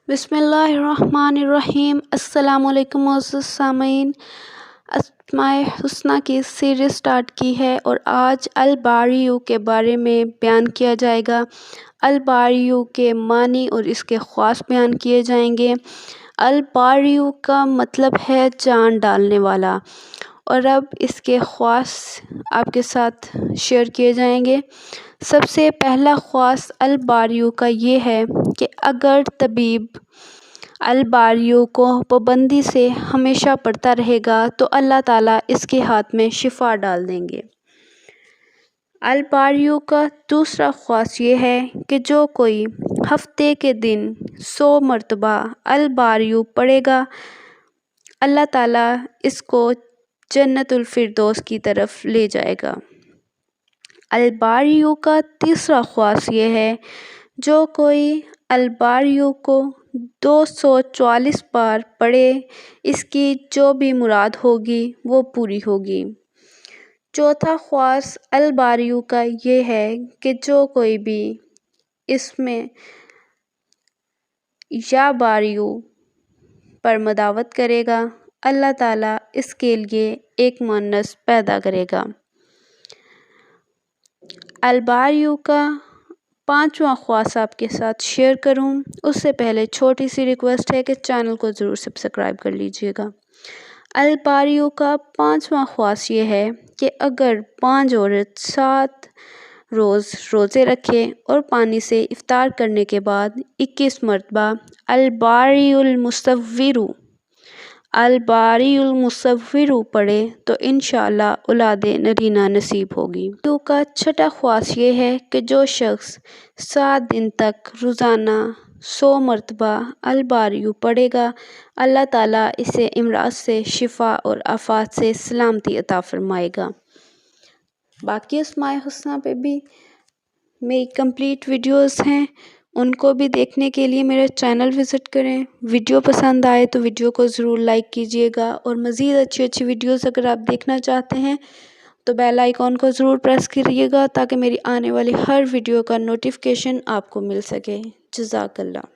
بسم اللہ الرحمن الرحیم۔ السلام علیکم معزز سامعین، اسماء الحسنہ کی سیریز سٹارٹ کی ہے اور آج الباری کے بارے میں بیان کیا جائے گا۔ الباری کے معنی اور اس کے خواص بیان کیے جائیں گے۔ الباری کا مطلب ہے جان ڈالنے والا، اور اب اس کے خواص آپ کے ساتھ شیئر کیے جائیں گے۔ سب سے پہلا خواص الباری کا یہ ہے کہ اگر طبیب الباری کو پابندی سے ہمیشہ پڑھتا رہے گا تو اللہ تعالیٰ اس کے ہاتھ میں شفا ڈال دیں گے۔ الباری کا دوسرا خواص یہ ہے کہ جو کوئی ہفتے کے دن 100 مرتبہ الباری پڑھے گا، اللہ تعالیٰ اس کو جنت الفردوس کی طرف لے جائے گا۔ الباری کا تیسرا خواص یہ ہے جو کوئی الباری کو 240 بار پڑھے، اس کی جو بھی مراد ہوگی وہ پوری ہوگی۔ چوتھا خواص الباری کا یہ ہے کہ جو کوئی بھی اس میں یا باری پر مداوت کرے گا، اللہ تعالیٰ اس کے لیے ایک مؤنث پیدا کرے گا۔ الباری کا پانچواں خواص آپ کے ساتھ شیئر کروں اس سے پہلے چھوٹی سی ریکویسٹ ہے کہ چینل کو ضرور سبسکرائب کر لیجئے گا۔ الباری کا پانچواں خواص یہ ہے کہ اگر 5 عورت 7 روز روزے رکھے اور پانی سے افطار کرنے کے بعد 21 مرتبہ الباری المصور پڑھے تو انشاءاللہ اولاد نرینہ نصیب ہوگی۔ کا چھٹا خواص یہ ہے کہ جو شخص 7 دن تک روزانہ 100 مرتبہ الباری پڑھے گا، اللہ تعالیٰ اسے امراض سے شفا اور آفات سے سلامتی عطا فرمائے گا۔ باقی اسماء الحسنہ پہ بھی میری کمپلیٹ ویڈیوز ہیں، ان کو بھی دیکھنے کے لیے میرا چینل وزٹ کریں۔ ویڈیو پسند آئے تو ویڈیو کو ضرور لائک کیجیے گا، اور مزید اچھی ویڈیوز اگر آپ دیکھنا چاہتے ہیں تو بیل آئیکن کو ضرور پریس کیجیے گا تاکہ میری آنے والی ہر ویڈیو کا نوٹیفیکیشن آپ کو مل سکے۔ جزاک اللہ۔